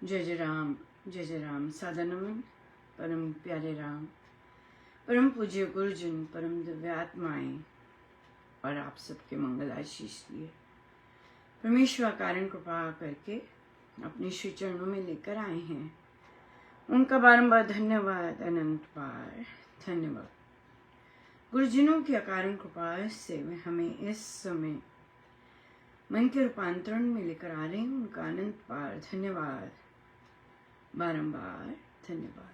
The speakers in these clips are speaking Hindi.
जय जय राम। सादा नमन परम प्यारे राम, परम पूज्य गुरुजन, परम दिव्य आत्माएं और आप सबके मंगल आशीष लिए परमेश्वर कारण कृपा करके अपने श्री चरणों में लेकर आए हैं। उनका बारंबार धन्यवाद, अनंत बार धन्यवाद। गुरुजनों की अकारण कृपा से हमें इस समय मन के रूपांतरण में लेकर आ रहे हैं। उनका अनंत बार धन्यवाद, बारंबार धन्यवाद।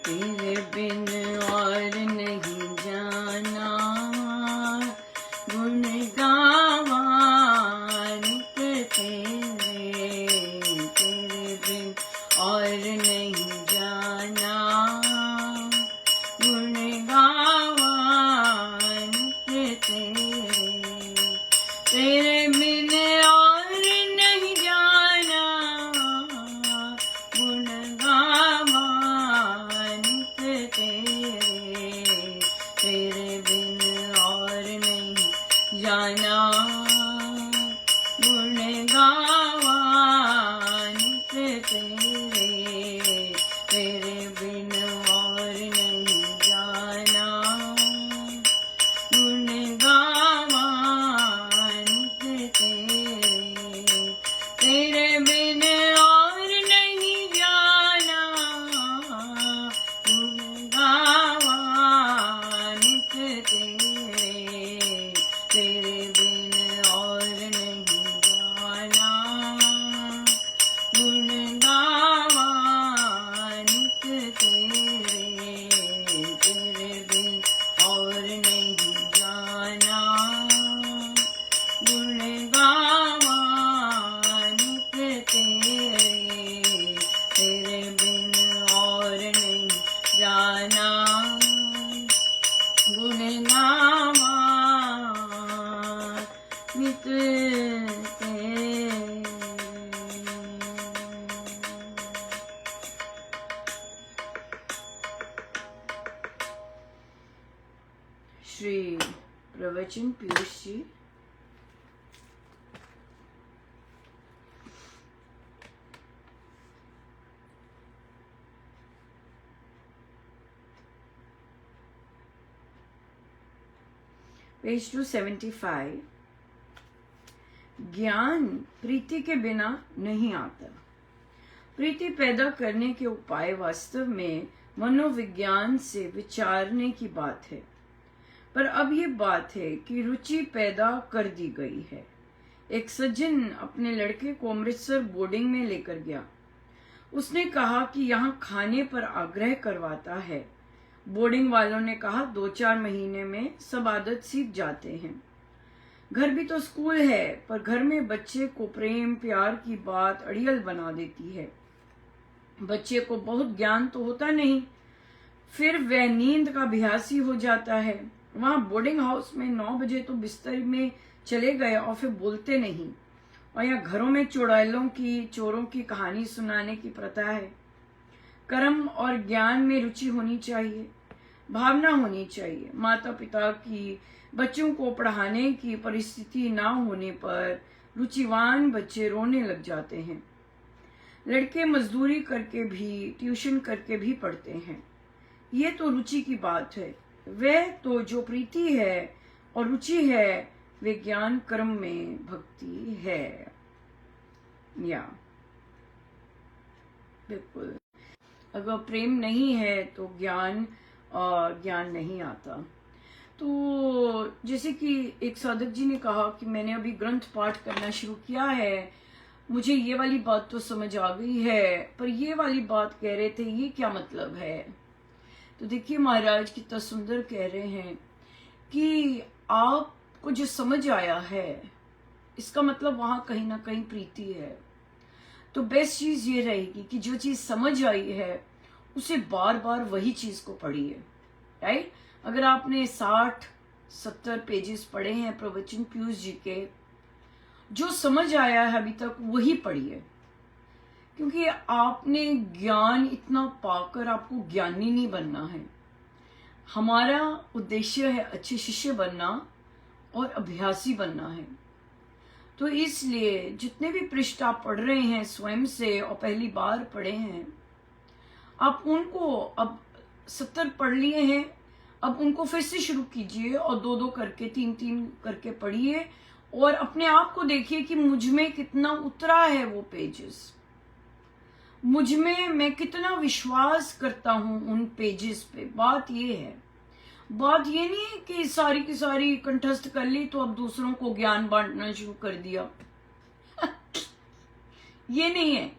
तेरे बिन और नहीं जाना, गुण गावा नित तेरे। तेरे बिन और नहीं जाना, गुण गावा नित तेरे। तेरे बिन और नहीं जाना, गुण गावा तेरे बिन और नहीं जाना, गुण गावा नित तेरे। तेरे बिन और नहीं जाना, गुण गावा नित तेरे। तेरे बिन और नहीं जाना, गुण गावा नित तेरे। तेरे बिन और नहीं जाना, गुण गावा नित तेरे। तेरे बिन और नहीं जाना, गुण गावा नित तेरे। तेरे बिन और नहीं जाना, गुण गावा नित तेरे। श्री प्रवचन पीयूष जी। पेज 275। ज्ञान प्रीति के बिना नहीं आता। प्रीति पैदा करने के उपाय वास्तव में मनोविज्ञान से विचारने की बात है, पर अब ये बात है कि रुचि पैदा कर दी गई है। एक सज्जन अपने लड़के को अमृतसर बोर्डिंग में लेकर गया। उसने कहा कि यहाँ खाने पर आग्रह करवाता है। बोर्डिंग वालों ने कहा 2-4 महीने में सब आदत सीख जाते हैं। घर भी तो स्कूल है, पर घर में बच्चे को प्रेम प्यार की बात अड़ियल बना देती है। बच्चे को बहुत ज्ञान तो होता नहीं, फिर वह नींद का अभ्यासी हो जाता है। वहां बोर्डिंग हाउस में 9 बजे तो बिस्तर में चले गए और फिर बोलते नहीं। और यहाँ घरों में चुड़ैलों की, चोरों की कहानी सुनाने की प्रथा है। कर्म और ज्ञान में रुचि होनी चाहिए, भावना होनी चाहिए। माता पिता की बच्चों को पढ़ाने की परिस्थिति ना होने पर रुचिवान बच्चे रोने लग जाते हैं। लड़के मजदूरी करके भी, ट्यूशन करके भी पढ़ते हैं। ये तो रुचि की बात है। वह तो जो प्रीति है और रुचि है, वे ज्ञान कर्म में भक्ति है। या बिल्कुल, अगर प्रेम नहीं है तो ज्ञान नहीं आता। तो जैसे कि एक साधक जी ने कहा कि मैंने अभी ग्रंथ पाठ करना शुरू किया है, मुझे ये वाली बात तो समझ आ गई है, पर ये वाली बात कह रहे थे, ये क्या मतलब है? तो देखिए महाराज कितना सुंदर कह रहे हैं कि आपको जो समझ आया है, इसका मतलब वहां कहीं ना कहीं प्रीति है। तो बेस्ट चीज ये रहेगी कि जो चीज समझ आई है उसे बार बार वही चीज को पढ़िए, राइट। अगर आपने 60-70 पेजेस पढ़े हैं प्रवचन पीयूष जी के, जो समझ आया है अभी तक वही पढ़िए, क्योंकि आपने ज्ञान इतना पाकर आपको ज्ञानी नहीं बनना है। हमारा उद्देश्य है अच्छे शिष्य बनना और अभ्यासी बनना है। तो इसलिए जितने भी पृष्ठ आप पढ़ रहे हैं स्वयं से और पहली बार पढ़े हैं, आप उनको अब 70 पढ़ लिए हैं, अब उनको फिर से शुरू कीजिए और 2-2 करके 3-3 करके पढ़िए और अपने आप को देखिए कि मुझ में कितना उतरा है वो पेजेस, मुझ में मैं कितना विश्वास करता हूं उन पेजेस पे। बात ये है, बात ये नहीं है कि सारी की सारी कंठस्थ कर ली तो अब दूसरों को ज्ञान बांटना शुरू कर दिया ये नहीं है,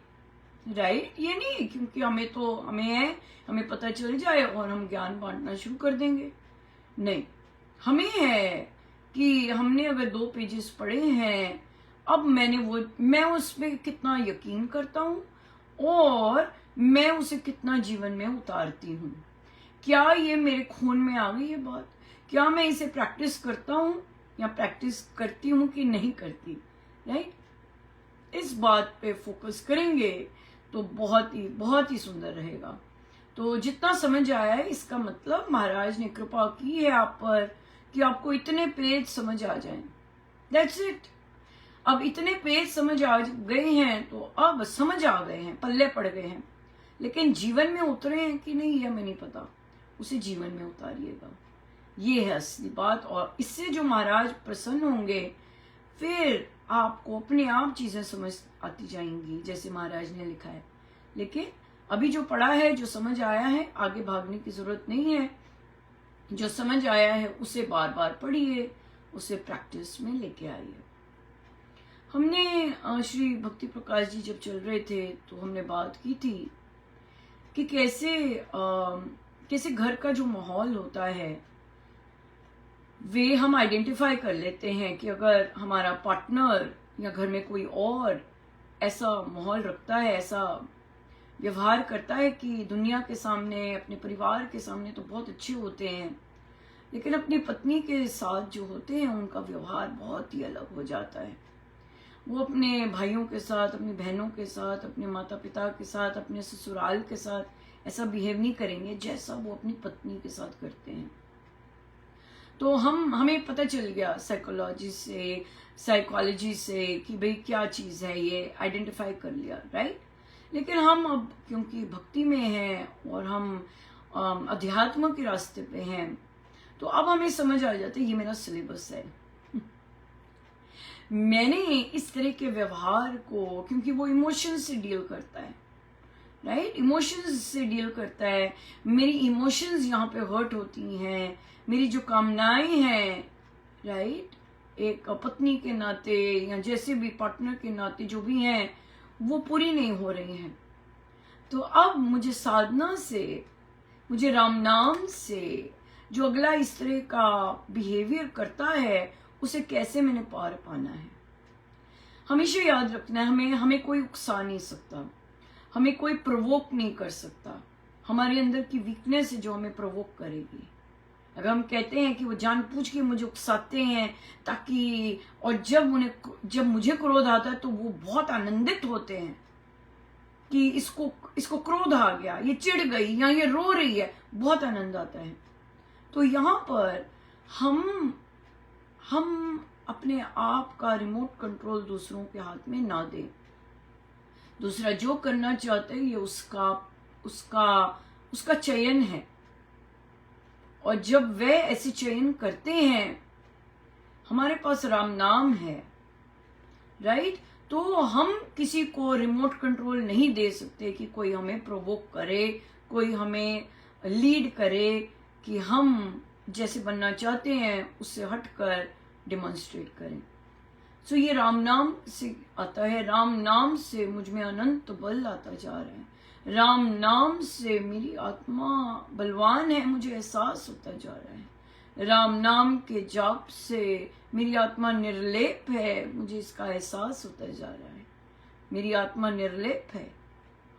राइट। ये नहीं है क्योंकि हमें पता चल जाए और हम ज्ञान बांटना शुरू कर देंगे। नहीं, हमें है कि हमने अगर 2 पेजेस पढ़े हैं, अब मैं उस पर कितना यकीन करता हूं और मैं उसे कितना जीवन में उतारती हूँ। क्या ये मेरे खून में आ गई है बात? क्या मैं इसे प्रैक्टिस करता हूँ या प्रैक्टिस करती हूँ कि नहीं करती, राइट। इस बात पे फोकस करेंगे तो बहुत ही सुंदर रहेगा। तो जितना समझ आया है, इसका मतलब महाराज ने कृपा की है आप पर कि आपको इतने पेज समझ आ जाएं। That's it. अब इतने पेज समझ आ गए हैं तो अब समझ आ गए हैं, पल्ले पड़ गए हैं, लेकिन जीवन में उतरे हैं कि नहीं ये हमें नहीं पता। उसे जीवन में उतारिएगा, ये है असली बात। और इससे जो महाराज प्रसन्न होंगे, फिर आपको अपने आप चीजें समझ आती जाएंगी जैसे महाराज ने लिखा है। लेकिन अभी जो पढ़ा है, जो समझ आया है, आगे भागने की जरूरत नहीं है। जो समझ आया है उसे बार बार पढ़िए, उसे प्रैक्टिस में लेके आइए। हमने श्री भक्ति प्रकाश जी जब चल रहे थे तो हमने बात की थी कि कैसे घर का जो माहौल होता है वे हम आइडेंटिफाई कर लेते हैं कि अगर हमारा पार्टनर या घर में कोई और ऐसा माहौल रखता है, ऐसा व्यवहार करता है कि दुनिया के सामने, अपने परिवार के सामने तो बहुत अच्छे होते हैं, लेकिन अपनी पत्नी के साथ जो होते हैं उनका व्यवहार बहुत ही अलग हो जाता है। वो अपने भाइयों के साथ, अपनी बहनों के साथ, अपने माता पिता के साथ, अपने ससुराल के साथ ऐसा बिहेव नहीं करेंगे जैसा वो अपनी पत्नी के साथ करते हैं। तो हमें पता चल गया साइकोलॉजी से कि भाई क्या चीज है, ये आइडेंटिफाई कर लिया, राइट। लेकिन हम अब क्योंकि भक्ति में हैं और हम अध्यात्म के रास्ते पे हैं, तो अब हमें समझ आ जाता है ये मेरा सिलेबस है। मैंने इस तरह के व्यवहार को, क्योंकि वो इमोशंस से डील करता है, राइट, इमोशंस से डील करता है। मेरी इमोशंस यहाँ पे हर्ट होती हैं, मेरी जो कामनाएं हैं, राइट, एक पत्नी के नाते या जैसे भी पार्टनर के नाते जो भी हैं, वो पूरी नहीं हो रही हैं। तो अब मुझे साधना से, मुझे राम नाम से जो अगला इस तरह का बिहेवियर करता है उसे कैसे मैंने पार पाना है। हमेशा याद रखना है, हमें कोई उकसा नहीं सकता, हमें कोई प्रोवोक नहीं कर सकता। हमारे अंदर की वीकनेस है जो हमें प्रोवोक करेगी। अगर हम कहते हैं कि वो जानबूझ के मुझे उकसाते हैं ताकि, और जब मुझे क्रोध आता है तो वो बहुत आनंदित होते हैं कि इसको क्रोध आ गया, ये चिढ़ गई या ये रो रही है, बहुत आनंद आता है। तो यहाँ पर हम अपने आप का रिमोट कंट्रोल दूसरों के हाथ में ना दें। दूसरा जो करना चाहते हैं ये उसका चयन है, और जब वे ऐसे चयन करते हैं, हमारे पास राम नाम है, राइट, तो हम किसी को रिमोट कंट्रोल नहीं दे सकते कि कोई हमें प्रोवोक करे, कोई हमें लीड करे कि हम जैसे बनना चाहते हैं उससे हटकर डेमोन्स्ट्रेट करें। सो ये राम नाम से आता है। राम नाम से मुझ में अनंत बल आता जा रहा है। राम नाम से मेरी आत्मा बलवान है, मुझे एहसास होता जा रहा है। राम नाम के जाप से मेरी आत्मा निर्लेप है, मुझे इसका एहसास होता जा रहा है। मेरी आत्मा निर्लेप है,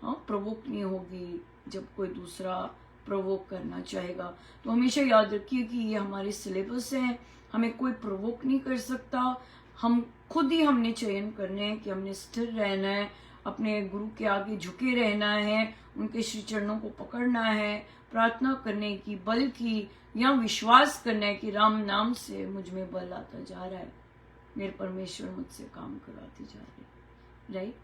हाँ, प्रवोक नहीं होगी। जब कोई दूसरा प्रवोक करना चाहेगा तो हमेशा याद रखिए कि ये हमारे सिलेबस है, हमें कोई प्रवोक नहीं कर सकता। हम खुद ही हमने चयन करने हैं कि हमने स्थिर रहना है, अपने गुरु के आगे झुके रहना है, उनके श्री चरणों को पकड़ना है, प्रार्थना करने की, बल की, या विश्वास करना है कि राम नाम से मुझ में बल आता जा रहा है, मेरे परमेश्वर मुझसे काम करवाते जा रहे हैं। राइट,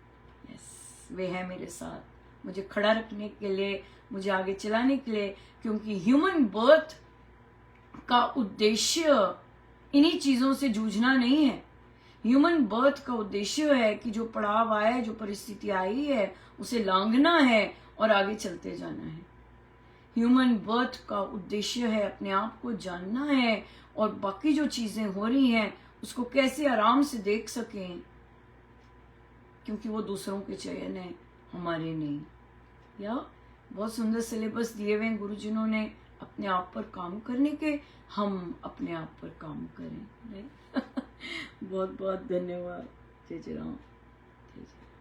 यस, वे है मेरे साथ, मुझे खड़ा रखने के लिए, मुझे आगे चलाने के लिए। क्योंकि ह्यूमन बर्थ का उद्देश्य इन्हीं चीजों से जूझना नहीं है। ह्यूमन बर्थ का उद्देश्य है कि जो पड़ाव आया है, जो परिस्थिति आई है, उसे लांघना है और आगे चलते जाना है। ह्यूमन बर्थ का उद्देश्य है अपने आप को जानना है और बाकी जो चीजें हो रही हैं उसको कैसे आराम से देख सकें, क्योंकि वो दूसरों के चयन है, हमारे नहीं। या बहुत सुंदर सिलेबस दिए हुए हैं गुरुजनों ने अपने आप पर काम करने के, हम अपने आप पर काम करें। बहुत बहुत धन्यवाद। जय जय राम, जय जय।